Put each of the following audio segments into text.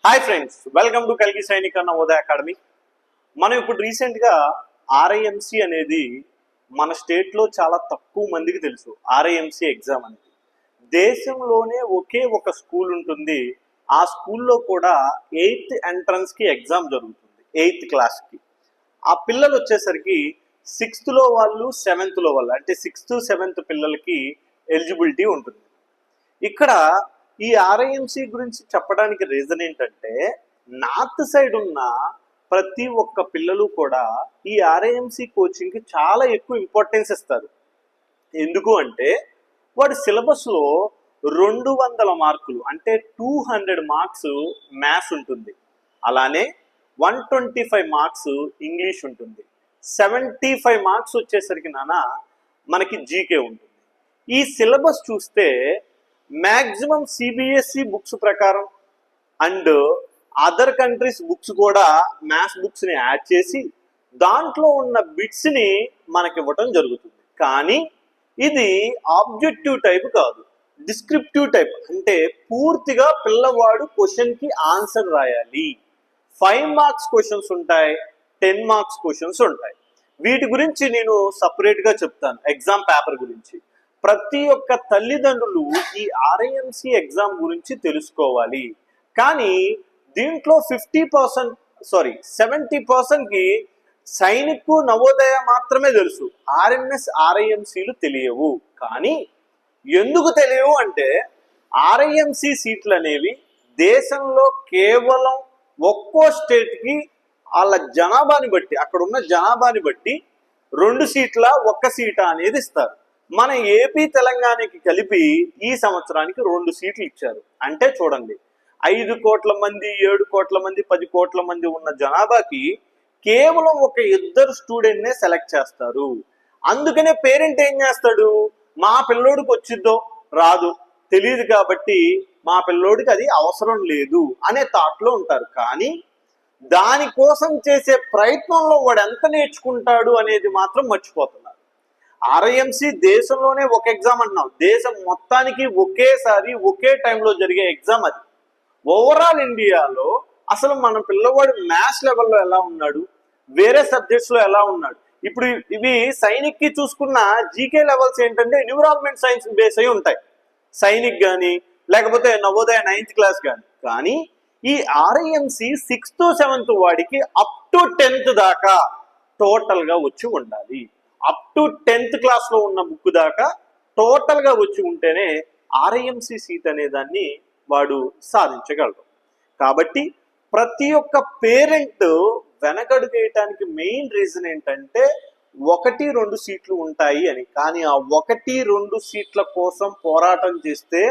Hi friends, welcome to కల్కి సైనిక్ అన్న ఉదయ academy. మనం ఇప్పుడు రీసెంట్గా ఆర్ఐఎంసి అనేది మన స్టేట్లో చాలా తక్కువ మందికి తెలుసు. ఆర్ఐఎంసి ఎగ్జామ్ అనేది దేశంలోనే ఒకే ఒక స్కూల్ ఉంటుంది. ఆ స్కూల్లో కూడా 8th ఎంట్రన్స్కి ఎగ్జామ్ జరుగుతుంది. 8th క్లాస్కి ఆ పిల్లలు వచ్చేసరికి 6th వాళ్ళు 7th వాళ్ళు, అంటే 6th 7th పిల్లలకి ఎలిజిబిలిటీ ఉంటుంది. ఇక్కడ ఈ ఆర్ఐఎంసి గురించి చెప్పడానికి రీజన్ ఏంటంటే, నార్త్ సైడ్ ఉన్న ప్రతి ఒక్క పిల్లలు కూడా ఈ ఆర్ఐఎంసి కోచింగ్కి చాలా ఎక్కువ ఇంపార్టెన్స్ ఇస్తారు. ఎందుకు అంటే వాడి సిలబస్లో 200 మార్కులు అంటే 200 మార్క్స్ మ్యాథ్స్ ఉంటుంది, అలానే 125 మార్క్స్ ఇంగ్లీష్ ఉంటుంది, 75 మార్క్స్ వచ్చేసరికి మనకి జీకే ఉంటుంది. ఈ సిలబస్ చూస్తే మ్యాక్సిమం సిబిఎస్ఈ బుక్స్ ప్రకారం అండ్ అదర్ కంట్రీస్ బుక్స్ కూడా మ్యాథ్స్ బుక్స్ని యాడ్ చేసి దాంట్లో ఉన్న బిట్స్ని మనకి ఇవ్వటం జరుగుతుంది. కానీ ఇది ఆబ్జెక్టివ్ టైప్ కాదు, డిస్క్రిప్టివ్ టైప్. అంటే పూర్తిగా పిల్లవాడు క్వశ్చన్కి ఆన్సర్ రాయాలి. 5 మార్క్స్ క్వశ్చన్స్ ఉంటాయి, 10 మార్క్స్ క్వశ్చన్స్ ఉంటాయి. వీటి గురించి నేను సపరేట్గా చెప్తాను. ఎగ్జామ్ పేపర్ గురించి ప్రతి ఒక్క తల్లిదండ్రులు ఈ ఆర్ఐఎంసి ఎగ్జామ్ గురించి తెలుసుకోవాలి. కానీ దీంట్లో 70%కి సైనిక్ నవోదయ మాత్రమే తెలుసు, ఆర్ఎన్ఎస్ ఆర్ఐఎంసీలు తెలియవు. కానీ ఎందుకు తెలియవు అంటే ఆర్ఐఎంసి సీట్లు అనేవి దేశంలో కేవలం ఒక్కో స్టేట్కి వాళ్ళ జనాభాని బట్టి, అక్కడ ఉన్న జనాభాని బట్టి 2 సీట్ల 1 సీట అనేది ఇస్తారు. మన ఏపీ తెలంగాణకి కలిపి ఈ సంవత్సరానికి 2 సీట్లు ఇచ్చారు. అంటే చూడండి, 5 కోట్ల మంది, 7 కోట్ల మంది, 10 కోట్ల మంది ఉన్న జనాభాకి కేవలం ఒక 2 స్టూడెంట్నే సెలెక్ట్ చేస్తారు. అందుకనే పేరెంట్ ఏం చేస్తాడు, మా పిల్లోడికి వచ్చిద్దో రాదు తెలియదు కాబట్టి మా పిల్లోడికి అది అవసరం లేదు అనే థాట్లో ఉంటారు. కానీ దానికోసం చేసే ప్రయత్నంలో వాడు ఎంత నేర్చుకుంటాడు అనేది మాత్రం మర్చిపోతున్నారు. ఆర్ఐఎంసి దేశంలోనే ఒక ఎగ్జామ్ అంటున్నాం, దేశం మొత్తానికి ఒకేసారి ఒకే టైంలో జరిగే ఎగ్జామ్ అది. ఓవరాల్ ఇండియాలో అసలు మన పిల్లవాడు మ్యాథ్స్ లెవెల్లో ఎలా ఉన్నాడు, వేరే సబ్జెక్ట్స్లో ఎలా ఉన్నాడు. ఇప్పుడు ఇవి సైనిక్కి చూసుకున్న జీకే లెవెల్స్ ఏంటంటే ఎన్విరాన్మెంట్ సైన్స్ బేస్ అయి ఉంటాయి, సైనిక్ కానీ లేకపోతే నవోదయ 9th క్లాస్ కానీ. కానీ ఈ ఆర్ఐఎంసి 6th 7th వాడికి అప్ టు 10th దాకా టోటల్గా వచ్చి ఉండాలి. అప్ టు 10th క్లాస్లో ఉన్న బుక్ దాకా టోటల్గా వచ్చి ఉంటేనే ఆర్ఐఎంసి సీట్ అనే దాన్ని వాడు సాధించగలడు. కాబట్టి ప్రతి ఒక్క పేరెంట్ వెనకడుగు వేయటానికి మెయిన్ రీజన్ ఏంటంటే 1-2 సీట్లు ఉంటాయి అని. కానీ ఆ 1-2 సీట్ల కోసం పోరాటం చేస్తే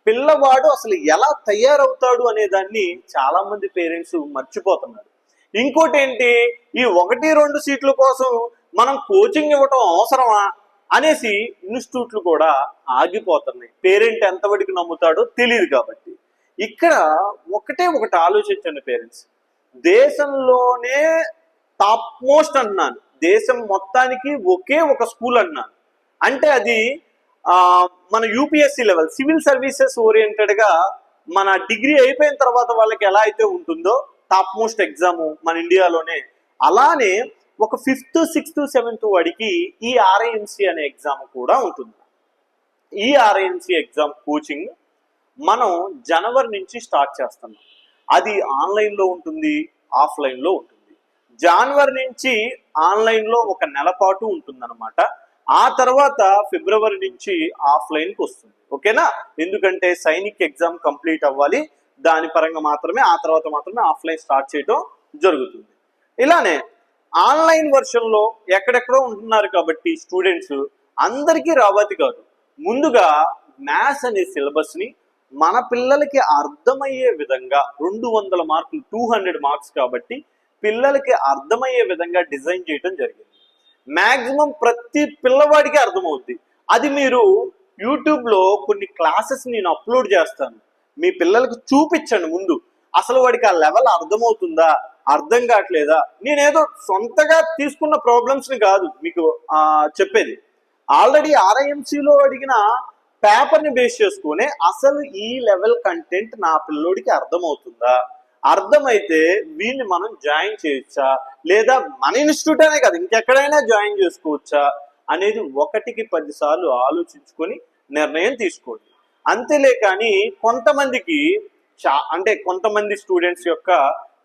పిల్లవాడు అసలు ఎలా తయారవుతాడు అనే దాన్ని చాలా మంది పేరెంట్స్ మర్చిపోతున్నారు. ఇంకోటి ఏంటి, ఈ 1-2 సీట్ల కోసం మనం కోచింగ్ ఇవ్వటం అవసరమా అనేసి ఇన్స్టిట్యూట్లు కూడా ఆగిపోతున్నాయి. పేరెంట్ ఎంతవరకు నమ్ముతాడో తెలియదు. కాబట్టి ఇక్కడ ఒకటి ఆలోచించండి పేరెంట్స్, దేశంలోనే టాప్ మోస్ట్ అన్నాను, దేశం మొత్తానికి ఒకే ఒక స్కూల్ అన్నాను. అంటే అది మన యూపీఎస్సీ లెవెల్, సివిల్ సర్వీసెస్ ఓరియంటెడ్గా మన డిగ్రీ అయిపోయిన తర్వాత వాళ్ళకి ఎలా అయితే ఉంటుందో టాప్ మోస్ట్ ఎగ్జామ్ మన ఇండియాలోనే, అలానే ఒక 5th 6th 7th వాడికి ఈ ఆర్ఐఎంసి అనే ఎగ్జామ్ కూడా ఉంటుంది. ఈ ఆర్ఐఎంసి ఎగ్జామ్ కోచింగ్ మనం జనవరి నుంచి స్టార్ట్ చేస్తున్నాం. అది ఆన్లైన్లో ఉంటుంది, ఆఫ్లైన్లో ఉంటుంది. జనవరి నుంచి ఆన్లైన్లో ఒక నెల పాటు ఉంటుందన్నమాట. ఆ తర్వాత ఫిబ్రవరి నుంచి ఆఫ్లైన్కి వస్తుంది. ఓకేనా? ఎందుకంటే సైనిక్ ఎగ్జామ్ కంప్లీట్ అవ్వాలి, దాని పరంగా మాత్రమే ఆ తర్వాత మాత్రమే ఆఫ్లైన్ స్టార్ట్ చేయడం జరుగుతుంది. ఇలానే ఆన్లైన్ వర్షన్లో ఎక్కడెక్కడో ఉంటున్నారు కాబట్టి స్టూడెంట్స్ అందరికీ రావతి కాదు. ముందుగా మ్యాథ్స్ అనే సిలబస్ని మన పిల్లలకి అర్థమయ్యే విధంగా 200 మార్కులు 200 మార్క్స్ కాబట్టి పిల్లలకి అర్థమయ్యే విధంగా డిజైన్ చేయడం జరిగింది. మ్యాక్సిమం ప్రతి పిల్లవాడికి అర్థమవుద్ది. అది మీరు యూట్యూబ్లో కొన్ని క్లాసెస్ నేను అప్లోడ్ చేస్తాను, మీ పిల్లలకు చూపించండి. ముందు అసలు వాడికి ఆ లెవెల్ అర్థమవుతుందా, అర్థం కావట్లేదా. నేనేదో సొంతగా తీసుకున్న ప్రాబ్లమ్స్ని కాదు మీకు చెప్పేది, ఆల్రెడీ ఆర్ఐఎంసీలో అడిగిన పేపర్ని బేస్ చేసుకునే అసలు ఈ లెవెల్ కంటెంట్ నా పిల్లోడికి అర్థమవుతుందా, అర్థమైతే వీళ్ళని మనం జాయిన్ చేయొచ్చా, లేదా మన ఇన్స్టిట్యూట్ అనే కదా ఇంకెక్కడైనా జాయిన్ చేసుకోవచ్చా అనేది 1కి 10 సార్లు ఆలోచించుకొని నిర్ణయం తీసుకోండి. అంతేలే కానీ కొంతమందికి అంటే కొంతమంది స్టూడెంట్స్ యొక్క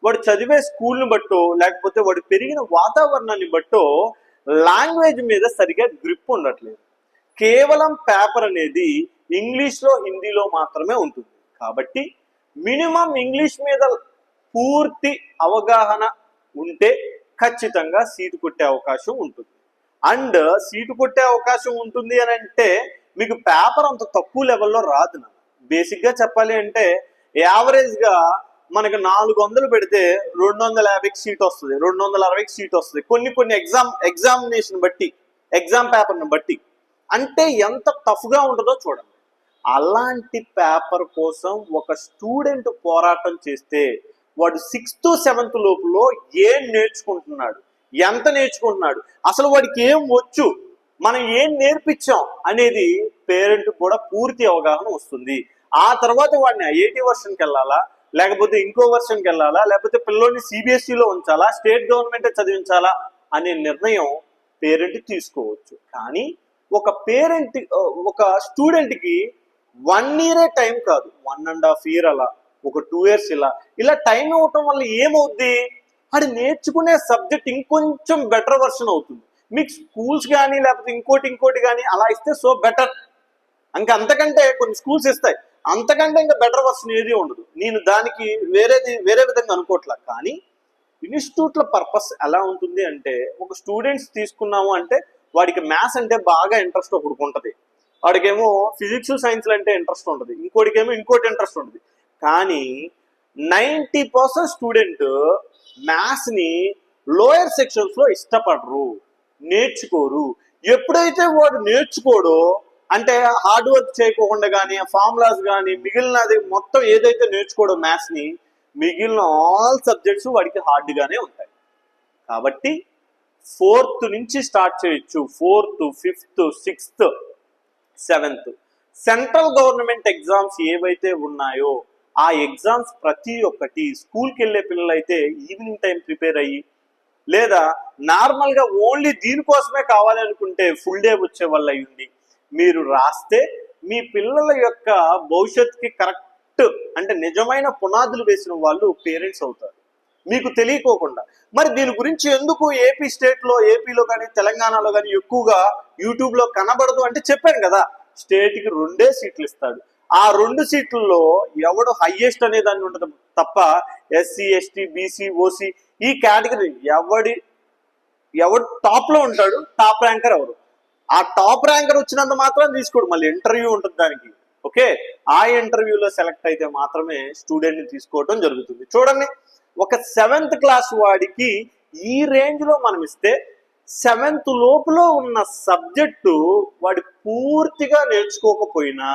వాడు చదివే స్కూల్ని బట్టో లేకపోతే వాడు పెరిగిన వాతావరణాన్ని బట్టో లాంగ్వేజ్ మీద సరిగా గ్రిప్ ఉండట్లేదు. కేవలం పేపర్ అనేది ఇంగ్లీష్లో హిందీలో మాత్రమే ఉంటుంది. కాబట్టి మినిమం ఇంగ్లీష్ మీద పూర్తి అవగాహన ఉంటే ఖచ్చితంగా సీటు కొట్టే అవకాశం ఉంటుంది. అండ్ సీటు కొట్టే అవకాశం ఉంటుంది అని అంటే మీకు పేపర్ అంత తక్కువ లెవెల్లో రాదు. బేసిక్గా చెప్పాలి అంటే యావరేజ్గా మనకు 400 పెడితే 250కి సీట్ వస్తుంది, 260కి సీట్ వస్తుంది. కొన్ని ఎగ్జామినేషన్ బట్టి, ఎగ్జామ్ పేపర్ని బట్టి. అంటే ఎంత టఫ్గా ఉంటుందో చూడండి. అలాంటి పేపర్ కోసం ఒక స్టూడెంట్ పోరాటం చేస్తే వాడు 6th 7th లోపులో ఏం నేర్చుకుంటున్నాడు, ఎంత నేర్చుకుంటున్నాడు, అసలు వాడికి ఏం వచ్చు, మనం ఏం నేర్పించాం అనేది పేరెంట్ కూడా పూర్తి అవగాహన వస్తుంది. ఆ తర్వాత వాడిని ఐఐటి వర్షన్కి వెళ్ళాలా, లేకపోతే ఇంకో వర్షన్కి వెళ్ళాలా, లేకపోతే పిల్లోని సిబిఎస్ఈలో ఉంచాలా, స్టేట్ గవర్నమెంటే చదివించాలా అనే నిర్ణయం పేరెంట్ తీసుకోవచ్చు. కానీ ఒక స్టూడెంట్కి 1 year టైం కాదు, 1.5 years అలా, ఒక 2 years ఇలా టైం ఇవ్వటం వల్ల ఏమవుద్ది, అది నేర్చుకునే సబ్జెక్ట్ ఇంకొంచెం బెటర్ వర్షన్ అవుతుంది. మీకు స్కూల్స్ కానీ లేకపోతే ఇంకోటి కానీ అలా ఇస్తే సో బెటర్. అంతకంటే కొన్ని స్కూల్స్ ఇస్తాయి, అంతకంటే ఇంకా బెటర్ వర్షన్ ఏది ఉండదు. నేను దానికి వేరే విధంగా అనుకోవట్లా. కానీ ఇన్స్టిట్యూట్ల పర్పస్ ఎలా ఉంటుంది అంటే, ఒక స్టూడెంట్స్ తీసుకున్నాము అంటే వాడికి మ్యాథ్స్ అంటే బాగా ఇంట్రెస్ట్ ఒకటికి ఉంటుంది, వాడికేమో ఫిజిక్స్ సైన్స్లు అంటే ఇంట్రెస్ట్ ఉంటుంది, ఇంకోటికేమో ఇంకోటి ఇంట్రెస్ట్ ఉంటుంది. కానీ 90% స్టూడెంట్ మ్యాథ్స్ని లోయర్ సెక్షన్స్లో ఇష్టపడరు, నేర్చుకోరు. ఎప్పుడైతే వాడు నేర్చుకోడో అంటే హార్డ్ వర్క్ చేయకుండా కానీ ఫార్ములాస్ కానీ మిగిలినది మొత్తం ఏదైతే నేర్చుకోడో మ్యాథ్స్ని, మిగిలిన ఆల్ సబ్జెక్ట్స్ వాడికి హార్డ్గానే ఉంటాయి. కాబట్టి 4th నుంచి స్టార్ట్ చేయొచ్చు. 4th, 5th, 6th, 7th central government exams ఏవైతే ఉన్నాయో ఆ ఎగ్జామ్స్ ప్రతి ఒక్కటి స్కూల్కి వెళ్ళే పిల్లలు అయితే ఈవినింగ్ టైం ప్రిపేర్ అయ్యి, లేదా నార్మల్గా ఓన్లీ దీనికోసమే కావాలి అనుకుంటే ఫుల్ డే వచ్చే వాళ్ళు అయ్యండి మీరు రాస్తే మీ పిల్లల యొక్క భవిష్యత్తుకి కరెక్ట్ అంటే నిజమైన పునాదులు వేసిన వాళ్ళు పేరెంట్స్ అవుతారు మీకు తెలియకోకుండా. మరి దీని గురించి ఎందుకు ఏపీలో కానీ తెలంగాణలో కానీ ఎక్కువగా యూట్యూబ్లో కనబడదు అంటే చెప్పాను కదా, స్టేట్కి 2 సీట్లు ఇస్తాడు. ఆ 2 సీట్లలో ఎవడు హైయెస్ట్ అనే దాన్ని ఉంటుంది తప్ప ఎస్సీ, ఎస్టీ, బీసీ, ఓసీ ఈ కేటగిరీ ఎవడు టాప్లో ఉంటాడు, టాప్ ర్యాంకర్ ఎవరు, ఆ టాప్ ర్యాంకర్ వచ్చినంత మాత్రం తీసుకోడు, మళ్ళీ ఇంటర్వ్యూ ఉంటుంది దానికి. ఓకే, ఆ ఇంటర్వ్యూలో సెలెక్ట్ అయితే మాత్రమే స్టూడెంట్ని తీసుకోవడం జరుగుతుంది. చూడండి, ఒక 7th క్లాస్ వాడికి ఈ రేంజ్లో మనం ఇస్తే 7th లోపులో ఉన్న సబ్జెక్టు వాడు పూర్తిగా నేర్చుకోకపోయినా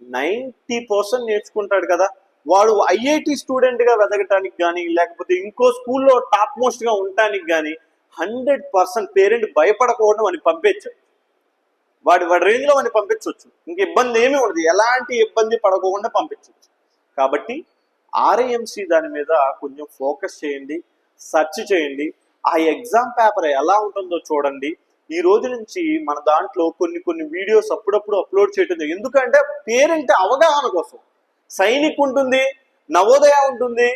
90% నేర్చుకుంటాడు కదా. వాడు ఐఐటి స్టూడెంట్గా వెతకటానికి కానీ లేకపోతే ఇంకో స్కూల్లో టాప్ మోస్ట్గా ఉండటానికి కానీ 100% పేరెంట్ భయపడకూడదు అని పంపించు, వాడి రేంజ్లో అని పంపించవచ్చు. ఇంక ఇబ్బంది ఏమీ ఉండదు, ఎలాంటి ఇబ్బంది పడకుండా పంపించవచ్చు. కాబట్టి ఆర్ఐఎంసీ దాని మీద కొంచెం ఫోకస్ చేయండి, సెర్చ్ చేయండి, ఆ ఎగ్జామ్ పేపర్ ఎలా ఉంటుందో చూడండి. ఈ రోజు నుంచి మన దాంట్లో కొన్ని వీడియోస్ అప్పుడప్పుడు అప్లోడ్ చేయడం, ఎందుకంటే పేరెంట్ అవగాహన కోసం. సైనిక్ ఉంటుంది, నవోదయ ఉంటుంది,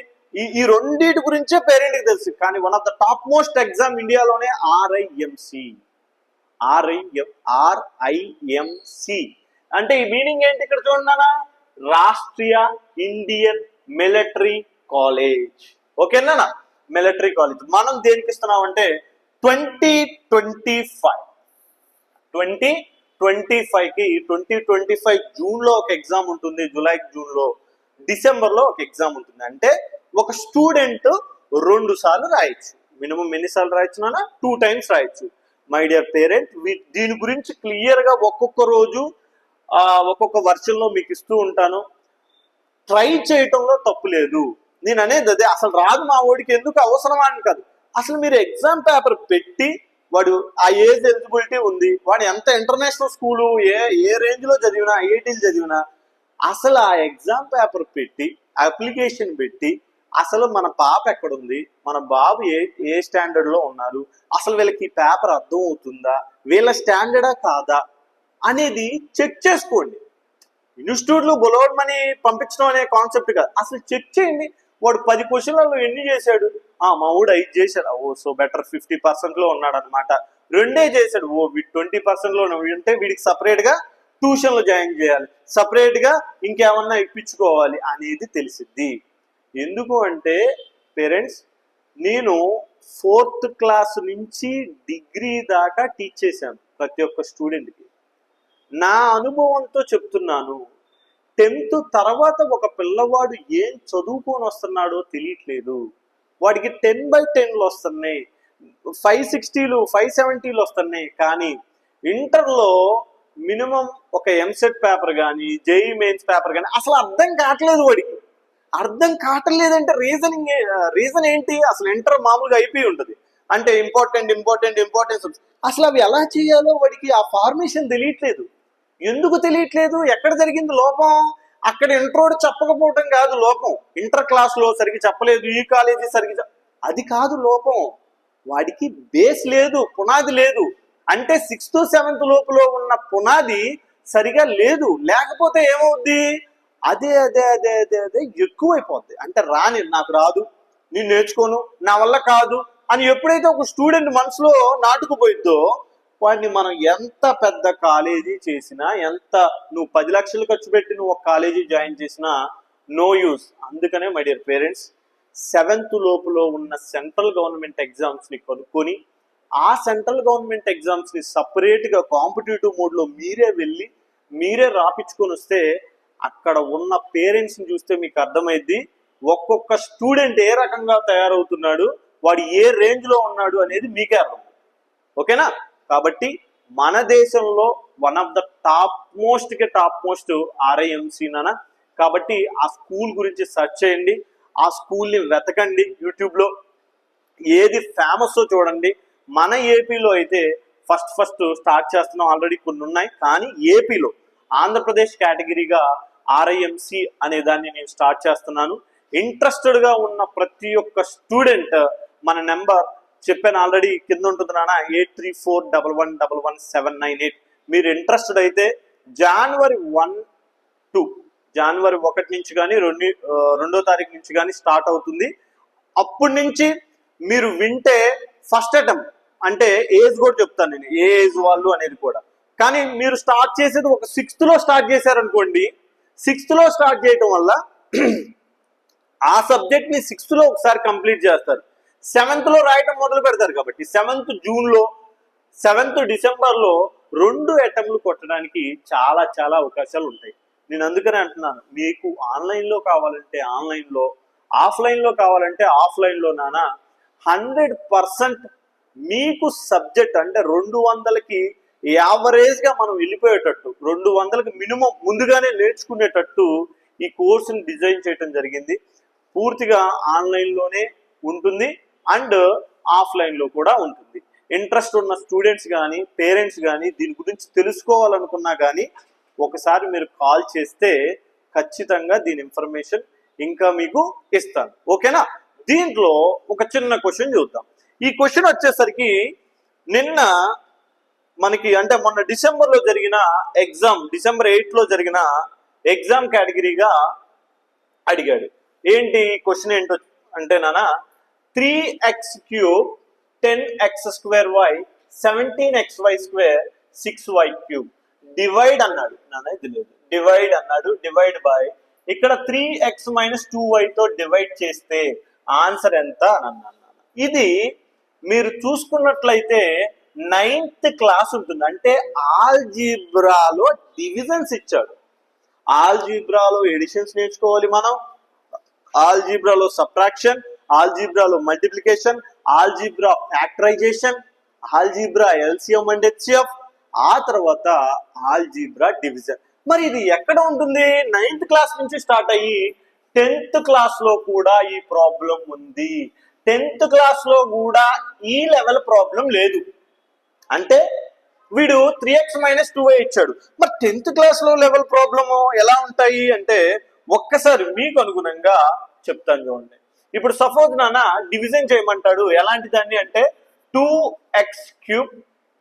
ఈ రెండింటి గురించే పేరెంట్కి తెలుసు. కానీ one of the top most exam ఇండియాలోనే ఆర్ఐఎంసీ అంటే ఈ మీనింగ్ ఏంటి ఇక్కడ చూడన్నా, రాష్ట్రీయ ఇండియన్ మిలిటరీ కాలేజ్. ఓకేనా, మిలిటరీ కాలేజ్. మనం దేనికి ఇస్తున్నాం అంటే 2025 జూన్లో ఒక ఎగ్జామ్ ఉంటుంది, జూన్లో, డిసెంబర్లో ఒక ఎగ్జామ్ ఉంటుంది. అంటే ఒక స్టూడెంట్ 2 సార్లు రాయొచ్చు. మినిమం ఎన్నిసార్లు రాయొచ్చు నాన్న? 2 times రాయొచ్చు. మై డియర్ పేరెంట్, దీని గురించి క్లియర్గా ఒక్కొక్క రోజు ఒక్కొక్క వర్షన్లో మీకు ఇస్తూ ఉంటాను. ట్రై చేయటంలో తప్పు లేదు. నేను అనేది అదే, అసలు రాదు మా వాడికి ఎందుకు అవసరమా అని కాదు. అసలు మీరు ఎగ్జామ్ పేపర్ పెట్టి వాడు ఆ ఏజ్ ఎలిజిబిలిటీ ఉంది, వాడు ఎంత ఇంటర్నేషనల్ స్కూలు ఏ రేంజ్లో చదివినా, ఐఐటీలు చదివినా, అసలు ఆ ఎగ్జామ్ పేపర్ పెట్టి అప్లికేషన్ పెట్టి అసలు మన పాప ఎక్కడుంది, మన బాబు ఏ స్టాండర్డ్ లో ఉన్నారు, అసలు వీళ్ళకి ఈ పేపర్ అర్థం అవుతుందా, వీళ్ళ స్టాండర్డా కాదా అనేది చెక్ చేసుకోండి. ఇన్స్టిట్యూట్లు బొలవడమని పంపించడం అనే కాన్సెప్ట్ కాదు, అసలు చెక్ చేయండి. వాడు 10 క్వశ్చన్లలో ఎన్ని చేశాడు, మా ఊడు 5 చేశాడు, సో బెటర్ 50% లో ఉన్నాడు అనమాట. 2 చేశాడు, వీడు 20% లో ఉంటే వీడికి సపరేట్ గా ట్యూషన్లో జాయిన్ చేయాలి, సపరేట్ గా ఇంకేమన్నా ఇప్పించుకోవాలి అనేది తెలిసిద్ది. ఎందుకు అంటే పేరెంట్స్, నేను 4th క్లాస్ నుంచి డిగ్రీ దాకా టీచ్ చేశాను ప్రతి ఒక్క స్టూడెంట్కి. నా అనుభవంతో చెప్తున్నాను. 10th తర్వాత ఒక పిల్లవాడు ఏం చదువుకొని వస్తున్నాడో తెలియట్లేదు. వాడికి 10/10 వస్తున్నాయి, 560లు 570లు వస్తున్నాయి. కానీ ఇంటర్లో మినిమం ఒక ఎంసెట్ పేపర్ కానీ జేఈ మెయిన్స్ పేపర్ కానీ అసలు అర్థం కావట్లేదు. వాడికి అర్థం కావట్లేదంటే రీజన్ ఏంటి? అసలు ఇంటర్ మామూలుగా అయిపోయి ఉంటుంది, అంటే ఇంపార్టెంట్ అసలు అవి ఎలా చేయాలో వాడికి ఆ ఫార్మేషన్ తెలియట్లేదు. ఎందుకు తెలియట్లేదు? ఎక్కడ జరిగింది లోపం? అక్కడ ఇంట్రోడ్ చెప్పకపోవటం కాదు లోపం, ఇంటర్ క్లాస్లో సరిగ్గా చెప్పలేదు, ఈ కాలేజీ సరిగ్గా, అది కాదు లోపం. వాడికి బేస్ లేదు, పునాది లేదు. అంటే 6th 7th లోపల ఉన్న పునాది సరిగా లేదు. లేకపోతే ఏమవుద్ది? అదే ఎక్కువైపోద్ది. అంటే నాకు రాదు, నేను నేర్చుకోను, నా వల్ల కాదు అని ఎప్పుడైతే ఒక స్టూడెంట్ మనసులో నాటుకుపోయిద్దో, వాడిని మనం ఎంత పెద్ద కాలేజీ చేసినా, ఎంత నువ్వు 10 లక్షలు ఖర్చు పెట్టి నువ్వు ఒక కాలేజీ జాయిన్ చేసినా నో యూస్. అందుకనే మై డియర్ పేరెంట్స్, 7th లోపల ఉన్న సెంట్రల్ గవర్నమెంట్ ఎగ్జామ్స్ని కనుక్కొని ఆ సెంట్రల్ గవర్నమెంట్ ఎగ్జామ్స్ని సపరేట్గా కాంపిటేటివ్ మోడ్లో మీరే వెళ్ళి మీరే రాపించుకొని వస్తే అక్కడ ఉన్న పేరెంట్స్ని చూస్తే మీకు అర్థమైద్ది ఒక్కొక్క స్టూడెంట్ ఏ రకంగా తయారవుతున్నాడు, వాడు ఏ రేంజ్లో ఉన్నాడు అనేది మీకే అర్థం. ఓకేనా? కాబట్టి మన దేశంలో one of the top most RIMC నానా. కాబట్టి ఆ స్కూల్ గురించి సెర్చ్ చేయండి, ఆ స్కూల్ని వెతకండి, యూట్యూబ్లో ఏది ఫేమస్ చూడండి. మన ఏపీలో అయితే ఫస్ట్ స్టార్ట్ చేస్తున్నాం, ఆల్రెడీ కొన్ని ఉన్నాయి. కానీ ఏపీలో ఆంధ్రప్రదేశ్ కేటగిరీగా ఆర్ఐఎంసీ అనే దాన్ని నేను స్టార్ట్ చేస్తున్నాను. ఇంట్రెస్టెడ్గా ఉన్న ప్రతి ఒక్క స్టూడెంట్ మన నెంబర్ చెప్పాను ఆల్రెడీ, కింద ఉంటుంది నాన్న, 8341111798. మీరు ఇంట్రెస్టెడ్ అయితే జనవరి 1 నుంచి కానీ 2వ తారీఖు నుంచి కానీ స్టార్ట్ అవుతుంది. అప్పటి నుంచి మీరు వింటే ఫస్ట్ అటెంప్ట్ అంటే ఏజ్ కూడా చెప్తాను నేను, ఏ ఏజ్ వాళ్ళు అనేది కూడా. కానీ మీరు స్టార్ట్ చేసేది ఒక 6th లో స్టార్ట్ చేశారనుకోండి, 6th లో స్టార్ట్ చేయటం వల్ల ఆ సబ్జెక్ట్ని 6th లో ఒకసారి కంప్లీట్ చేస్తారు, 7th లో రాయటం మొదలు పెడతారు. కాబట్టి 7th జూన్లో 7th డిసెంబర్లో 2 అటెంప్ట్లు కొట్టడానికి చాలా అవకాశాలు ఉంటాయి. నేను అందుకనే అంటున్నాను, మీకు ఆన్లైన్లో కావాలంటే ఆన్లైన్లో, ఆఫ్లైన్లో కావాలంటే ఆఫ్లైన్లో నానా 100% మీకు సబ్జెక్ట్ అంటే 200కి యావరేజ్గా మనం వెళ్ళిపోయేటట్టు, 200కి మినిమం ముందుగానే నేర్చుకునేటట్టు ఈ కోర్సుని డిజైన్ చేయడం జరిగింది. పూర్తిగా ఆన్లైన్లోనే ఉంటుంది అండ్ ఆఫ్లైన్లో కూడా ఉంటుంది. ఇంట్రెస్ట్ ఉన్న స్టూడెంట్స్ కానీ పేరెంట్స్ కానీ దీని గురించి తెలుసుకోవాలనుకున్నా కానీ ఒకసారి మీరు కాల్ చేస్తే ఖచ్చితంగా దీని ఇన్ఫర్మేషన్ ఇంకా మీకు ఇస్తాను. ఓకేనా? దీంట్లో ఒక చిన్న క్వశ్చన్ చూద్దాం. ఈ క్వశ్చన్ వచ్చేసరికి నిన్న మనకి అంటే మొన్న డిసెంబర్లో జరిగిన ఎగ్జామ్, December 8 జరిగిన ఎగ్జామ్ కేటగిరీగా అడిగాడు. ఏంటి క్వశ్చన్ ఏంటో అంటే నానా, 3x³ 10x² y 17xy² 6y³ divide అన్నాడు నాన్న. ఇది లేదు, డివైడ్ అన్నాడు, డివైడ్ బై ఇక్కడ 3x - 2yతో డివైడ్ చేస్తే ఆన్సర్ ఎంత అని అన్నాను. ఇది మీరు చూసుకున్నట్లయితే 9th క్లాస్ ఉంటుంది, అంటే ఆల్జీబ్రాలో డివిజన్స్ ఇచ్చాడు. ఆల్జీబ్రాలో ఎడిషన్స్ నేర్చుకోవాలి మనం, ఆల్జీబ్రాలో సబ్ట్రాక్షన్, ఆల్జీబ్రాలో multiplication, algebra factorization, algebra LCM and HCF, ఆ తర్వాత ఆల్జీబ్రా డివిజన్. మరి ఇది ఎక్కడ ఉంటుంది? 9th క్లాస్ నుంచి స్టార్ట్ అయ్యి 10th క్లాస్లో కూడా ఈ ప్రాబ్లం ఉంది. 10th క్లాస్లో కూడా ఈ లెవెల్ ప్రాబ్లం లేదు. అంటే వీడు 3x - 2y ఇచ్చాడు. మరి 10th క్లాస్లో లెవెల్ ప్రాబ్లము ఎలా ఉంటాయి అంటే ఒక్కసారి మీకు అనుగుణంగా చెప్తాను చూడండి. ఇప్పుడు సపోజ్ నాన్న డివిజన్ చేయమంటాడు ఎలాంటి దాన్ని అంటే 2x³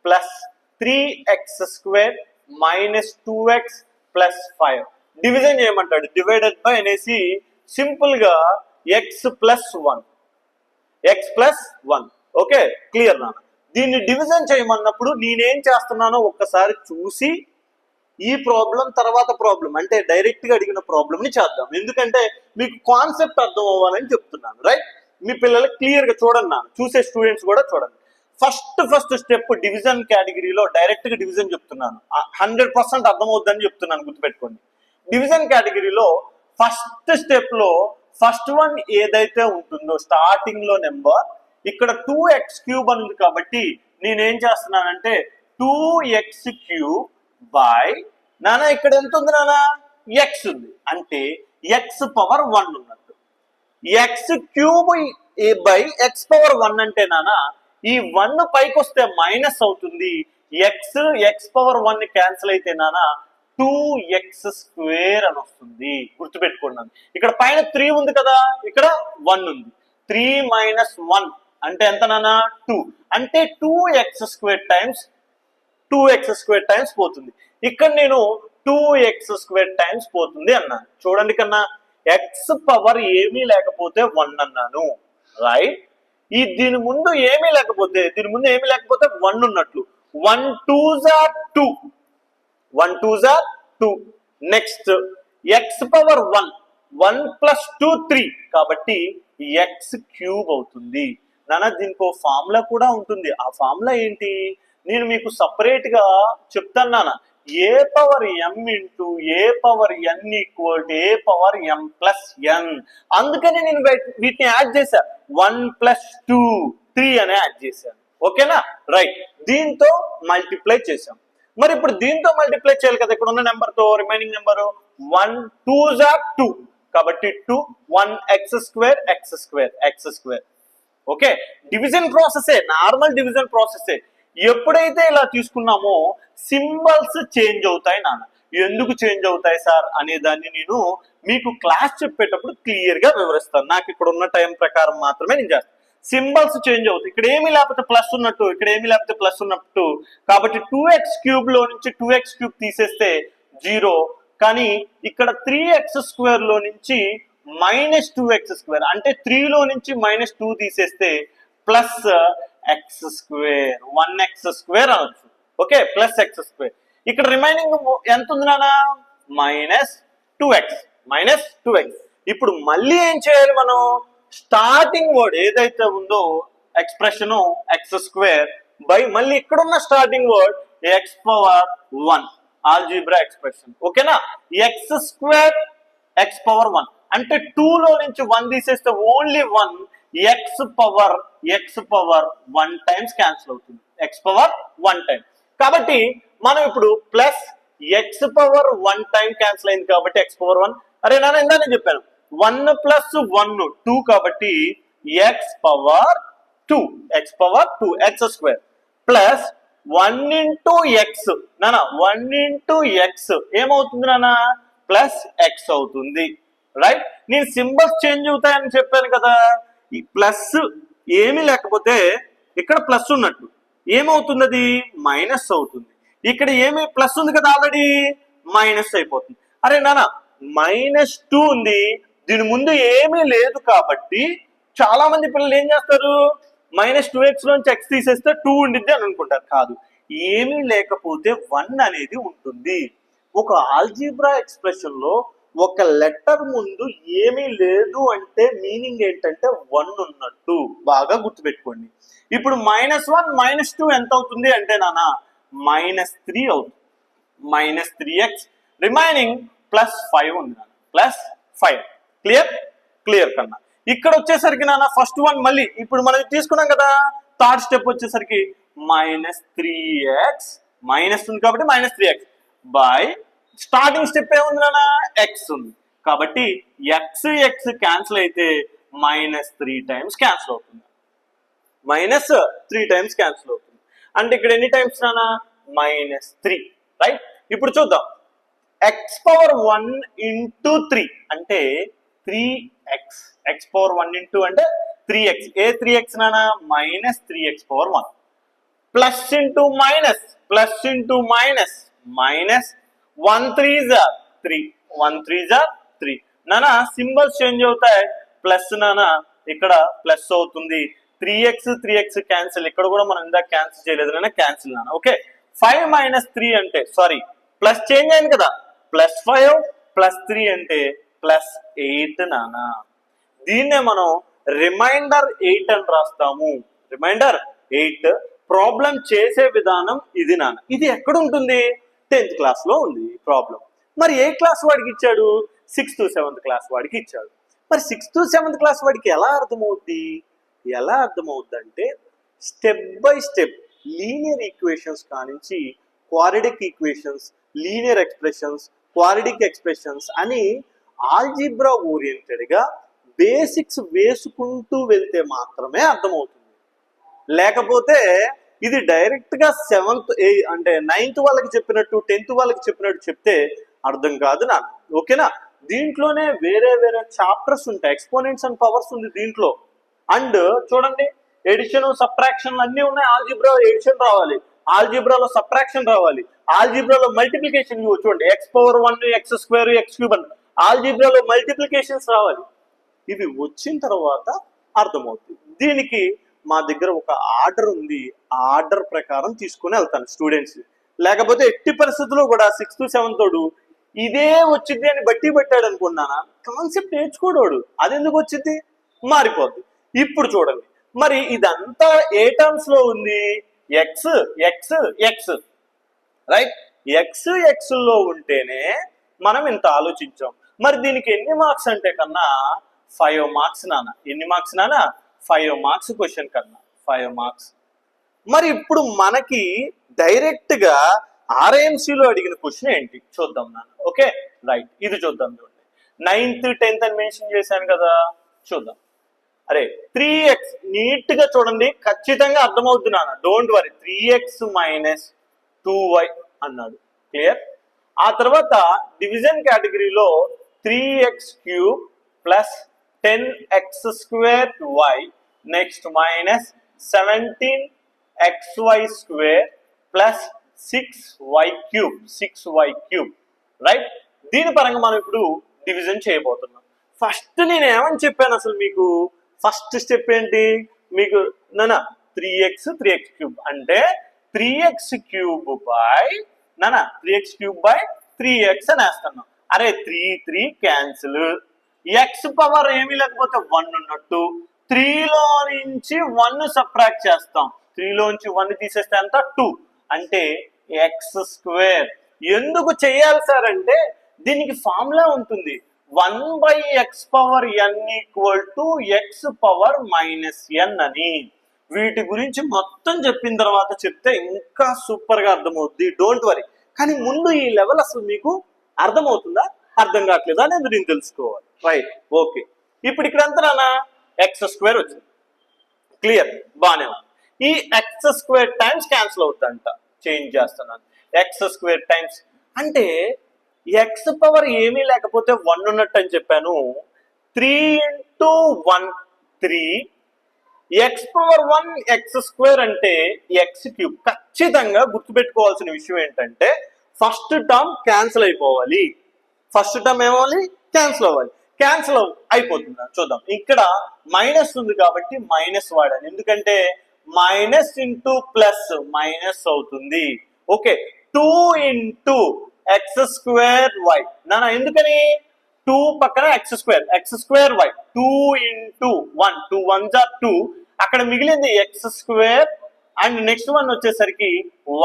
plus 3x² minus 2x plus 5 division చేయమంటాడు. డివైడెడ్ బై అనేసి సింపుల్ గా x ప్లస్ 1 ఓకే క్లియర్ నాన్న. దీన్ని డివిజన్ చేయమన్నప్పుడు నేనేం చేస్తున్నానో ఒక్కసారి చూసి ఈ ప్రాబ్లం తర్వాత ప్రాబ్లం అంటే డైరెక్ట్ గా అడిగిన ప్రాబ్లం ని చేద్దాం. ఎందుకంటే మీకు కాన్సెప్ట్ అర్థం అవ్వాలని చెప్తున్నాను. రైట్, మీ పిల్లలకు క్లియర్ గా చూడండి నాన్న, చూసే స్టూడెంట్స్ కూడా చూడండి. ఫస్ట్ స్టెప్ డివిజన్ కేటగిరీలో డైరెక్ట్ గా డివిజన్ చెప్తున్నాను. 100% అర్థమవుద్దని చెప్తున్నాను, గుర్తుపెట్టుకోండి. డివిజన్ కేటగిరీలో ఫస్ట్ స్టెప్ లో ఫస్ట్ వన్ ఏదైతే ఉంటుందో స్టార్టింగ్ లో నెంబర్ ఇక్కడ 2x³ అని ఉంది కాబట్టి నేనేం చేస్తున్నానంటే 2x³ బై నానా ఇక్కడ ఎంత ఉంది నానా x ఉంది అంటే x పవర్ 1 ఉన్నట్టు. x³ బై x పవర్ 1 అంటే నానా ఈ 1 పైకి వస్తే మైనస్ అవుతుంది. x పవర్ 1 క్యాన్సిల్ అయితే నానా 2x² అని వస్తుంది. గుర్తుపెట్టుకున్నాను. ఇక్కడ పైన 3 ఉంది కదా, ఇక్కడ 1 ఉంది. 3 మైనస్ 1 అంటే ఎంత నానా 2 అంటే 2x² టైమ్స్ పోతుంది. ఇక్కడ నేను 2x² టైమ్స్ పోతుంది అన్నాను. చూడండి కన్నా x పవర్ ఏమీ లేకపోతే 1 అన్నాను. రైట్, దీని ముందు ఏమీ లేకపోతే 1 ఉన్నట్లు. 1 2s are 2 1 2s are 2. Next x power 1 plus 2 3 కాబట్టి x³ అవుతుంది. నాన్న దీనికి ఒక ఫార్ములా కూడా ఉంటుంది. ఆ ఫార్ములా ఏంటి నేను మీకు సపరేట్ గా చెప్తాను నాన్న. a power m into a power n equal to a power m plus n. అందుకని నేను వీటిని యాడ్ చేశా. 1 ప్లస్ 2 3 అని యాడ్ చేశాను. ఓకేనా, రైట్. దీంతో మల్టిప్లై చేశాం. మరి ఇప్పుడు దీంతో మల్టిప్లై చేయాలి కదా ఇక్కడ ఉన్న నెంబర్ తో. రిమైనింగ్ నెంబర్ 1 2s are 2 కాబట్టి 2 1x² ఓకే. డివిజన్ ప్రాసెసే, నార్మల్ డివిజన్ ప్రాసెసే. ఎప్పుడైతే ఇలా తీసుకున్నామో సింబల్స్ చేంజ్ అవుతాయి నాన్న. ఎందుకు చేంజ్ అవుతాయి సార్ అనే దాన్ని నేను మీకు క్లాస్ చెప్పేటప్పుడు క్లియర్ గా వివరిస్తాను. నాకు ఇక్కడ ఉన్న టైం ప్రకారం మాత్రమే నేను చేస్తాను. సింబల్స్ చేంజ్ అవుతాయి. ఇక్కడ ఏమీ లేకపోతే ప్లస్ ఉన్నట్టు, ఇక్కడ ఏమీ లేకపోతే ప్లస్ ఉన్నట్టు. కాబట్టి 2x³ లో నుంచి 2x³ తీసేస్తే 0. కానీ ఇక్కడ 3x² లో నుంచి మైనస్ 2x² అంటే 3 లో నుంచి మైనస్ 2 తీసేస్తే ప్లస్ x² 1x² అనొచ్చు. Okay, plus x². ఇక్కడ రిమైనింగ్ ఎంత ఉంది నాన్న మైనస్ 2x. ఇప్పుడు మళ్ళీ ఏం చేయాలి మనం? స్టార్టింగ్ వర్డ్ ఏదైతే ఉందో ఎక్స్ప్రెషన్ x² బై మళ్ళీ ఇక్కడ ఉన్న starting word x power 1 algebra expression. ఓకేనా, x² x పవర్ 1 అంటే 2 లో నుంచి 1 తీసేస్తే only 1 x power 1 times cancel అవుతుంది. x పవర్ 1 టైం కాబట్టి మనం ఇప్పుడు plus x power 1 time cancel అయింది కాబట్టి x పవర్ 1. అరే నాన్న ఇందానే చెప్పాను 1 ప్లస్ 1 2 కాబట్టి x power 2 x² plus 1 into x నాన్న 1 ఇంటూ x ఏమవుతుంది నాన్న ప్లస్ x అవుతుంది. రైట్, నేను సింబల్స్ చేంజ్ అవుతాయని చెప్పాను కదా. ఈ ప్లస్ ఏమీ లేకపోతే ఇక్కడ ప్లస్ ఉన్నట్టు ఏమవుతుంది, అది మైనస్ అవుతుంది. ఇక్కడ ఏమి ప్లస్ ఉంది కదా ఆల్రెడీ, మైనస్ అయిపోతుంది. అరే నాన్న -2 ఉంది, దీని ముందు ఏమీ లేదు కాబట్టి చాలా మంది పిల్లలు ఏం చేస్తారు -2x నుంచి x తీసేస్తే 2 ఉండిద్ది అని అనుకుంటారు. కాదు, ఏమీ లేకపోతే 1 అనేది ఉంటుంది. ఒక ఆల్జీబ్రా ఎక్స్ప్రెషన్ లో ఒక లెటర్ ముందు ఏమీ లేదు అంటే మీనింగ్ ఏంటంటే 1 ఉన్నట్టు. బాగా గుర్తుపెట్టుకోండి. ఇప్పుడు -1 -2 ఎంత అవుతుంది అంటే నాన్న -3 అవుతుంది. -3x రిమైనింగ్ +5 ఉంది నాన్న, +5. క్లియర్ కన్నా. ఇక్కడ వచ్చేసరికి నాన్న ఫస్ట్ వన్ మళ్ళీ ఇప్పుడు మనం తీసుకున్నాం కదా, థర్డ్ స్టెప్ వచ్చేసరికి -3x మైనస్ ఉంది కాబట్టి -3x బై స్టార్టింగ్ స్టెప్ ఏముంది నాన్న x ఉంది కాబట్టి x క్యాన్సిల్ అయితే -3 టైమ్స్ క్యాన్సిల్ అవుతుంది. -3 టైమ్స్ క్యాన్సిల్ అవుతుంది అంటే ఇక్కడ ఎన్ని టైమ్స్ నాన్న -3. రైట్, ఇప్పుడు చూద్దాం x పవర్ 1 ఇంటూ 3 అంటే 3x x పవర్ 1 ఇంటూ అంటే 3x ఏ 3x నానా minus 3x power 1 plus into minus minus 1 3 జా 3 1 3 జా 3 నానా సింబల్స్ చేంజ్ అవుతాయి ప్లస్ నానా ఇక్కడ ప్లస్ అవుతుంది 3x క్యాన్సిల్ ఇక్కడ కూడా మనం ఇందాక క్యాన్సిల్ చేయలేదు నాన్న క్యాన్సిల్ నాన్న ఓకే 5 మైనస్ 3 అంటే సారీ ప్లస్ చేంజ్ అయింది కదా ప్లస్ 5 ప్లస్ 3 అంటే ప్లస్ 8 నాన్న దీన్నే మనం రిమైండర్ 8 అని రాస్తాము రిమైండర్ 8 ప్రాబ్లం చేసే విధానం ఇది నాన్న ఇది ఎక్కడ ఉంటుంది 10th క్లాస్ లో ఉంది ప్రాబ్లం మరి ఏ క్లాస్ వాడికి ఇచ్చాడు 6th to 7th క్లాస్ వాడికి ఇచ్చాడు మరి 6th to 7th క్లాస్ వాడికి ఎలా అర్థమవుద్ది అంటే step by step linear equations కానించి quadratic equations linear expressions quadratic expressions అని ఆల్జీబ్రా ఓరియంటెడ్ గా బేసిక్స్ వేసుకుంటూ వెళ్తే మాత్రమే అర్థమవుతుంది లేకపోతే ఇది డైరెక్ట్ గా 7th అంటే 9th వాళ్ళకి చెప్పినట్టు 10th వాళ్ళకి చెప్పినట్టు చెప్తే అర్థం కాదు నాన్న ఓకేనా దీంట్లోనే వేరే చాప్టర్స్ ఉంటాయి ఎక్స్పోనెంట్స్ అండ్ పవర్స్ ఉంది దీంట్లో అండ్ చూడండి ఎడిషన్ సబ్ట్రాక్షన్ అన్ని ఉన్నాయి ఆల్జీబ్రా ఎడిషన్ రావాలి ఆల్జీబ్రాలో సబ్ట్రాక్షన్ రావాలి ఆల్జీబ్రాలో మల్టిప్లికేషన్ చూడండి x power 1 x square x cube అని ఆల్జీబ్రాలో మల్టిప్లికేషన్స్ రావాలి ఇవి వచ్చిన తర్వాత అర్థమవుతుంది దీనికి మా దగ్గర ఒక ఆర్డర్ ఉంది ఆ ఆర్డర్ ప్రకారం తీసుకుని వెళ్తాను స్టూడెంట్స్ లేకపోతే ఎట్టి పరిస్థితుల్లో కూడా 6th to 7th తోడు ఇదే వచ్చింది అని బట్టి పెట్టాడు అనుకున్నానా కాన్సెప్ట్ నేర్చుకోడు అది ఎందుకు వచ్చింది మారిపోద్ది ఇప్పుడు చూడండి మరి ఇదంతా ఏ టర్మ్స్ లో ఉంది x రైట్ x లో ఉంటేనే మనం ఇంత ఆలోచించాం మరి దీనికి ఎన్ని మార్క్స్ అంటే కన్నా 5 మార్క్స్ నాన్న ఎన్ని మార్క్స్ నాన్న 5 మార్క్స్ క్వశ్చన్ కన్నా 5 మార్క్స్ మరి ఇప్పుడు మనకి డైరెక్ట్ గా RIMC లో అడిగిన క్వశ్చన్ ఏంటి చూద్దాం నాన్న ఓకే రైట్ ఇది చూద్దాం చూడండి 9th 10th అని మెన్షన్ చేశాను కదా చూద్దాం అరే 3x నీట్ గా చూడండి ఖచ్చితంగా అర్థమవుద్ది నాన్న don't worry 3x minus 2y అన్నాడు క్లియర్ ఆ తర్వాత డివిజన్ కేటగిరీలో 3x cube plus 10x square y next minus 17xy square plus 6y cube right దీని పరంగా మనం ఇప్పుడు డివిజన్ చేయబోతున్నాం ఫస్ట్ నేను ఏమని చెప్పాను అసలు మీకు ఫస్ట్ స్టెప్ ఏంటి మీకు నానా 3x క్యూబ్ అంటే 3x క్యూబ్ బై 3x అని వేస్తున్నాం అరే 3 క్యాన్సిల్ x పవర్ ఏమీ లేకపోతే 1 ఉన్నట్టు 3లో నుంచి 1 సబ్ట్రాక్ట్ చేస్తాం 3లో నుంచి 1 తీసేస్తే అంత 2 అంటే x స్క్వేర్ ఎందుకు చేయాలి సార్ అంటే దీనికి ఫార్ములా ఉంటుంది 1/x power n equal to x power minus n అని వీటి గురించి మొత్తం చెప్పిన తర్వాత చెప్తే ఇంకా సూపర్ గా అర్థమవుద్ది డోంట్ వరీ కానీ ముందు ఈ లెవెల్ అసలు మీకు అర్థమవుతుందా అర్థం కావట్లేదా అనేది నేను తెలుసుకోవాలి రైట్ ఓకే ఇప్పుడు ఇక్కడ ఎంత నాన్న x స్క్వేర్ వచ్చింది క్లియర్ బాగానే ఉంది ఈ x స్క్వేర్ టైమ్స్ క్యాన్సిల్ అవుతుందంట చేంజ్ చేస్తున్నాను x స్క్వేర్ టైమ్స్ అంటే x పవర్ ఏమీ లేకపోతే 1 ఉన్నట్టు అని చెప్పాను 3 into 1 3 x power 1 x square అంటే x క్యూబ్ ఖచ్చితంగా గుర్తుపెట్టుకోవాల్సిన విషయం ఏంటంటే ఫస్ట్ టర్మ్ క్యాన్సిల్ అయిపోవాలి ఫస్ట్ టర్మ్ ఏమవ్వాలి క్యాన్సిల్ అవ్వాలి క్యాన్సిల్ అయిపోతుంది చూద్దాం ఇక్కడ మైనస్ ఉంది కాబట్టి మైనస్ వాడాలి ఎందుకంటే మైనస్ ఇంటూ ప్లస్ మైనస్ అవుతుంది okay 2 into x square y నానా ఎందుకని 2 పక్కన x square y 2 into 1 2 1s are 2 అక్కడ మిగిలింది x square and next one వచ్చేసరికి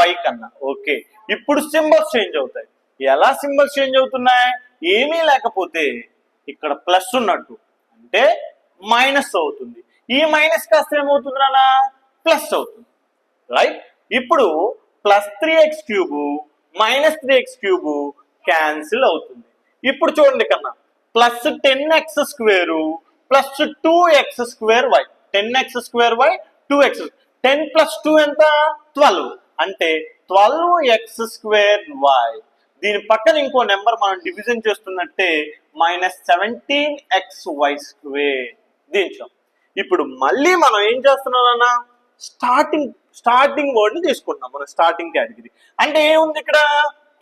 y కన్నా ఓకే ఇప్పుడు సింబల్స్ చేంజ్ అవుతాయి ఎలా సింబల్స్ చేంజ్ అవుతున్నాయి ఏమీ లేకపోతే ఇక్కడ ప్లస్ ఉన్నట్టు అంటే మైనస్ అవుతుంది ఈ మైనస్ కాస్త ఏమవుతుంది నాన్న ప్లస్ అవుతుంది రైట్ ఇప్పుడు plus 3x cube minus 3x cube cancel అవుతుంది ఇప్పుడు చూడండి కన్నా plus 10x square plus 2x square y 10x square y 2x 10 plus 2 ఎంత 12 అంటే 12x స్క్వేర్ y దీని పక్కన ఇంకో నెంబర్ మనం డివిజన్ చేస్తున్నట్టే మైనస్ 17xy స్క్వేర్ దించాం. ఇప్పుడు మళ్ళీ మనం ఏం చేస్తున్నామన్నా స్టార్టింగ్ వర్డ్ ని తీసుకుంటున్నాం. మనం స్టార్టింగ్ కేటగిరీ అంటే ఏముంది ఇక్కడ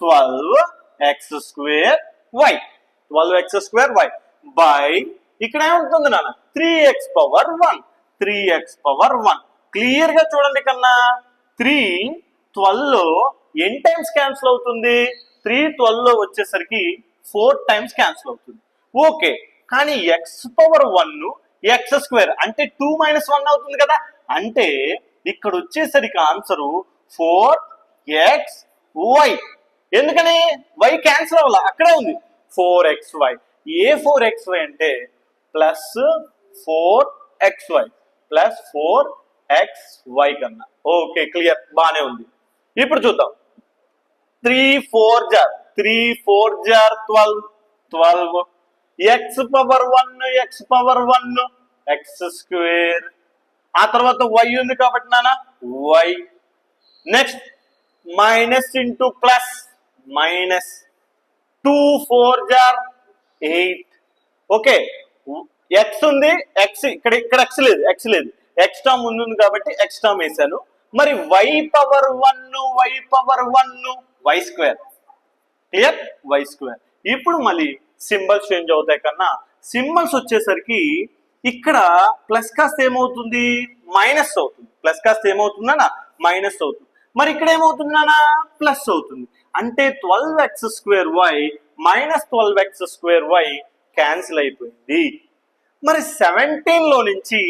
12x square y 12x square y by ఇక్కడ ఏముంటుంది నాన్న 3x power 1 3x power 1 clear గా చూడండి కన్నా 3 12 లో ఎన్ టైమ్స్ క్యాన్సిల్ అవుతుంది 3 12 లో వచ్చేసరికి 4 టైమ్స్ క్యాన్సిల్ అవుతుంది. ఓకే కానీ ఎక్స్ పవర్ 1 ఎక్స్ స్క్వేర్ అంటే 2 మైనస్ 1 అవుతుంది కదా అంటే ఇక్కడ వచ్చేసరికి ఆన్సరు 4xy. ఎందుకని y క్యాన్సిల్ అవ్వాల అక్కడే ఉంది 4xy. ఏ 4xy అంటే ప్లస్ 4xy ప్లస్ 4xy కన్నా. ఓకే క్లియర్ బానే ఉంది. ఇప్పుడు చూద్దాం 3 4 జార్ 12 12 x power 1 x power 1 x square ఆ తర్వాత y ఉంది కాబట్టి నాన్న y next minus into plus minus 2 4 జార్ 8 ఓకే ఎక్స్ ఉంది ఎక్స్ ఇక్కడ ఎక్స్ లేదు ఎక్స్ టర్మ్ ఉంది కాబట్టి ఎక్స్ టర్మ్ వేసాను. మరి y power 1 y square clear y square. ఇప్పుడు మళ్ళీ సింబల్స్ చేంజ్ అవుతాయి కన్నా సింబల్స్ వచ్చేసరికి ఇక్కడ ప్లస్ కాస్త ఏమవుతుంది మైనస్ అవుతుంది. ప్లస్ కాస్త ఏమవుతుందన్నా మైనస్ అవుతుంది. మరి ఇక్కడ ఏమవుతుందన్నా ప్లస్ అవుతుంది. అంటే 12x square y minus 12x square y cancel అయిపోయింది. మరి 17 లో నుంచి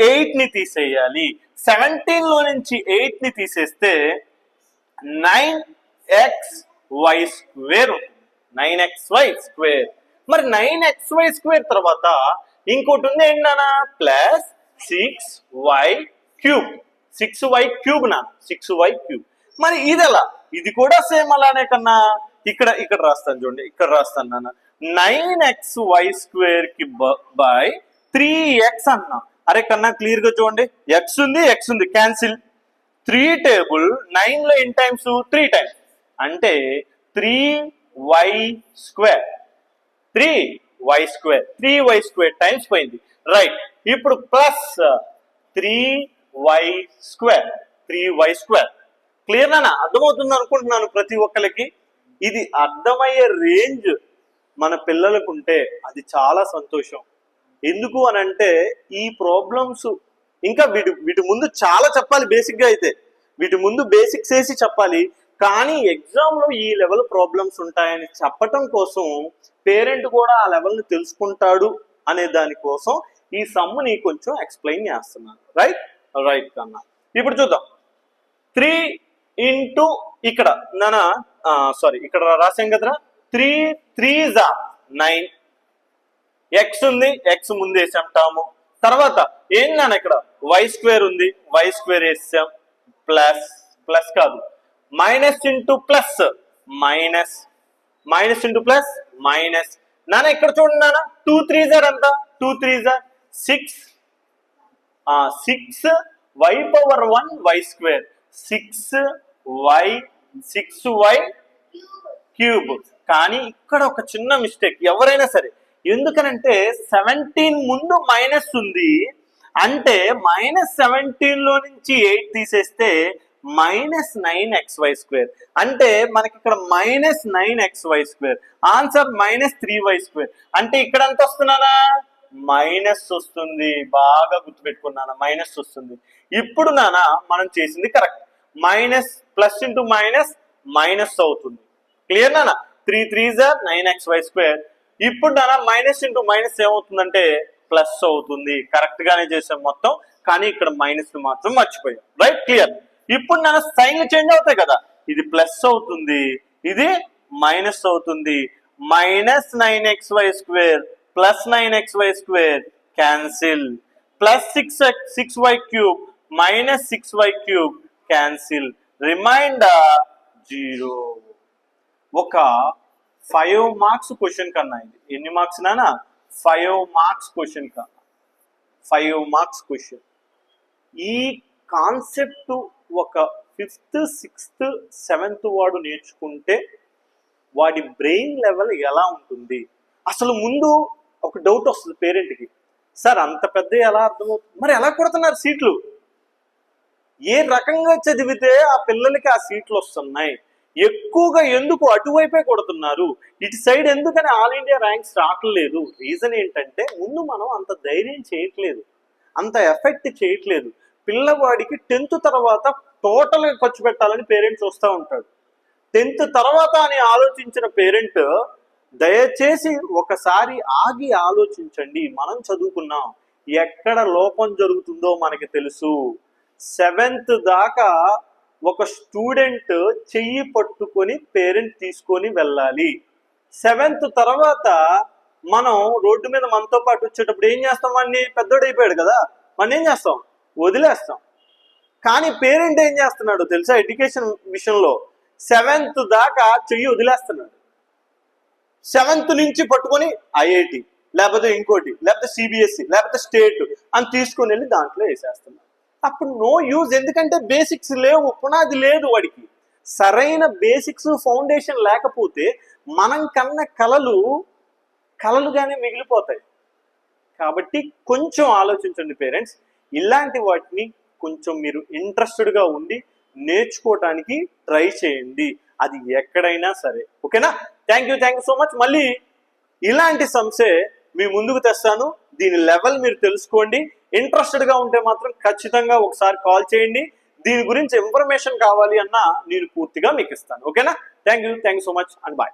8 ని తీసేయాలి. 17 లో నుంచి 8 ని తీసేస్తే 9xy స్క్వేర్ 9xy స్క్వేర్. మరి 9xy స్క్వేర్ తర్వాత ఇంకోటి ఉంది ఏంటన్నా plus 6y cube 6y cube నా 6y క్యూబ్. మరి ఇది ఎలా ఇది కూడా సేమ్ అలానే కన్నా ఇక్కడ రాస్తాను చూడండి ఇక్కడ రాస్తాను నాన్న 9xy స్క్వేర్ కి బై 3x అన్నా. అరే కన్నా క్లియర్ గా చూడండి x ఉంది క్యాన్సిల్ 3 టేబుల్ 9 లో ఎన్ టైమ్స్ 3 టైమ్స్ అంటే 3y square 3y square times పోయింది రైట్. ఇప్పుడు ప్లస్ 3y స్క్వేర్ క్లియర్ నానా అర్థమవుతుంది అనుకుంటున్నాను ప్రతి ఒక్కరికి. ఇది అర్థమయ్యే రేంజ్ మన పిల్లలకు ఉంటే అది చాలా సంతోషం. ఎందుకు అని అంటే ఈ ప్రాబ్లమ్స్ ఇంకా వీటి ముందు చాలా చెప్పాలి. బేసిక్ గా అయితే వీటి ముందు బేసిక్స్ వేసి చెప్పాలి. కానీ ఎగ్జామ్ లో ఈ లెవెల్ ప్రాబ్లమ్స్ ఉంటాయని చెప్పటం కోసం పేరెంట్ కూడా ఆ లెవెల్ ని తెలుసుకుంటాడు అనే దానికోసం ఈ సమ్ముని కొంచెం ఎక్స్ప్లెయిన్ చేస్తున్నాను రైట్ కన్నా. ఇప్పుడు చూద్దాం 3 ఇంటూ ఇక్కడ నానా ఇక్కడ రాసాం కదరా 3 3s 9 ఎక్స్ ఉంది ఎక్స్ ముందు వేసాం టర్మ్ తర్వాత ఏం నాన్న ఇక్కడ y స్క్వేర్ ఉంది y స్క్వేర్ వేసాం ప్లస్ కాదు minus into plus minus into plus minus నాన్న ఇక్కడ చూడండి నాన్న 2 3s అంత 2 3s 6 y power 1 y square 6y cube. కానీ ఇక్కడ ఒక చిన్న మిస్టేక్ ఎవరైనా సరే ఎందుకనంటే 17 ముందు మైనస్ ఉంది అంటే మైనస్ 17 లో నుంచి 8 తీసేస్తే మైనస్ 9xy స్క్వేర్ అంటే మనకి ఇక్కడ minus 9xy square answer minus 3y square అంటే ఇక్కడ ఎంత వస్తున్నానా మైనస్ వస్తుంది. బాగా గుర్తుపెట్టుకున్నానా మైనస్ వస్తుంది. ఇప్పుడు నానా మనం చేసింది correct minus plus into minus అవుతుంది. క్లియర్ నానా 3 3s 9xy స్క్వేర్. ఇప్పుడు నానా మైనస్ ఇంటూ మైనస్ ఏమవుతుందంటే ప్లస్ అవుతుంది. కరెక్ట్ గానే చేసాం మొత్తం కానీ ఇక్కడ మైనస్ మాత్రం మర్చిపోయాం రైట్ క్లియర్. ఇప్పుడు నాన్న సైన్లు చేంజ్ అవుతాయి కదా ఇది ప్లస్ అవుతుంది ఇది మైనస్ అవుతుంది. Minus 9xy square plus 9xy square cancel plus 6y cube minus 6y cube cancel remainder 0. ఒక 5 మార్క్స్ క్వశ్చన్ కన్నా ఇది ఎన్ని మార్క్స్ నానా 5 మార్క్స్ క్వశ్చన్ కన్నా 5 మార్క్స్ క్వశ్చన్. ఈ కాన్సెప్ట్ ఒక 5th 6th 7th వాడు నేర్చుకుంటే వాడి బ్రెయిన్ లెవెల్ ఎలా ఉంటుంది అసలు ముందు ఒక డౌట్ వస్తుంది పేరెంట్కి, సార్ అంత పెద్ద ఎలా అర్థమవుతుంది, మరి ఎలా కొడుతున్నారు సీట్లు, ఏ రకంగా చదివితే ఆ పిల్లలకి ఆ సీట్లు వస్తున్నాయి, ఎక్కువగా ఎందుకు అటువైపే కొడుతున్నారు, ఇటు సైడ్ ఎందుకని ఆల్ ఇండియా ర్యాంక్స్ రావట్లేదు? రీజన్ ఏంటంటే ముందు మనం అంత ధైర్యం చేయట్లేదు, అంత ఎఫెక్ట్ చేయట్లేదు. పిల్లవాడికి 10th తర్వాత టోటల్గా ఖర్చు పెట్టాలని పేరెంట్స్ వస్తూ ఉంటాడు. 10th తర్వాత అని ఆలోచించిన పేరెంట్ దయచేసి ఒకసారి ఆగి ఆలోచించండి. మనం చదువుకున్నాం, ఎక్కడ లోపం జరుగుతుందో మనకి తెలుసు. 7th దాకా ఒక స్టూడెంట్ చెయ్యి పట్టుకొని పేరెంట్ తీసుకొని వెళ్ళాలి. 7th తర్వాత మనం రోడ్డు మీద మనతో పాటు వచ్చేటప్పుడు ఏం చేస్తాం, వాడిని పెద్దోడైపోయాడు కదా, మనం ఏం చేస్తాం, వదిలేస్తాం. కానీ పేరెంట్ ఏం చేస్తున్నాడు తెలుసా, ఎడ్యుకేషన్ విషయంలో 7th దాకా చెయ్యి వదిలేస్తున్నాడు. 7th నుంచి పట్టుకొని ఐఐటి లేకపోతే ఇంకోటి లేకపోతే సిబిఎస్ఈ లేకపోతే స్టేట్ అని తీసుకొని వెళ్ళి దాంట్లో వేసేస్తున్నాడు. అప్పుడు నో యూజ్, ఎందుకంటే బేసిక్స్ లేవు, పునాది లేదు వాడికి. సరైన బేసిక్స్ ఫౌండేషన్ లేకపోతే మనం కన్న కలలుగానే మిగిలిపోతాయి. కాబట్టి కొంచెం ఆలోచించండి పేరెంట్స్, ఇలాంటి వాటిని కొంచెం మీరు ఇంట్రెస్టెడ్గా ఉండి నేర్చుకోవటానికి ట్రై చేయండి, అది ఎక్కడైనా సరే. ఓకేనా? Thank you so much. మళ్ళీ ఇలాంటి సంస్థే మీ ముందుకు తెస్తాను. దీని లెవెల్ మీరు తెలుసుకోండి. ఇంట్రెస్టెడ్గా ఉంటే మాత్రం ఖచ్చితంగా ఒకసారి కాల్ చేయండి. దీని గురించి ఇన్ఫర్మేషన్ కావాలి అన్నా నేను పూర్తిగా మీకు ఇస్తాను. ఓకేనా? Thank you so much and bye.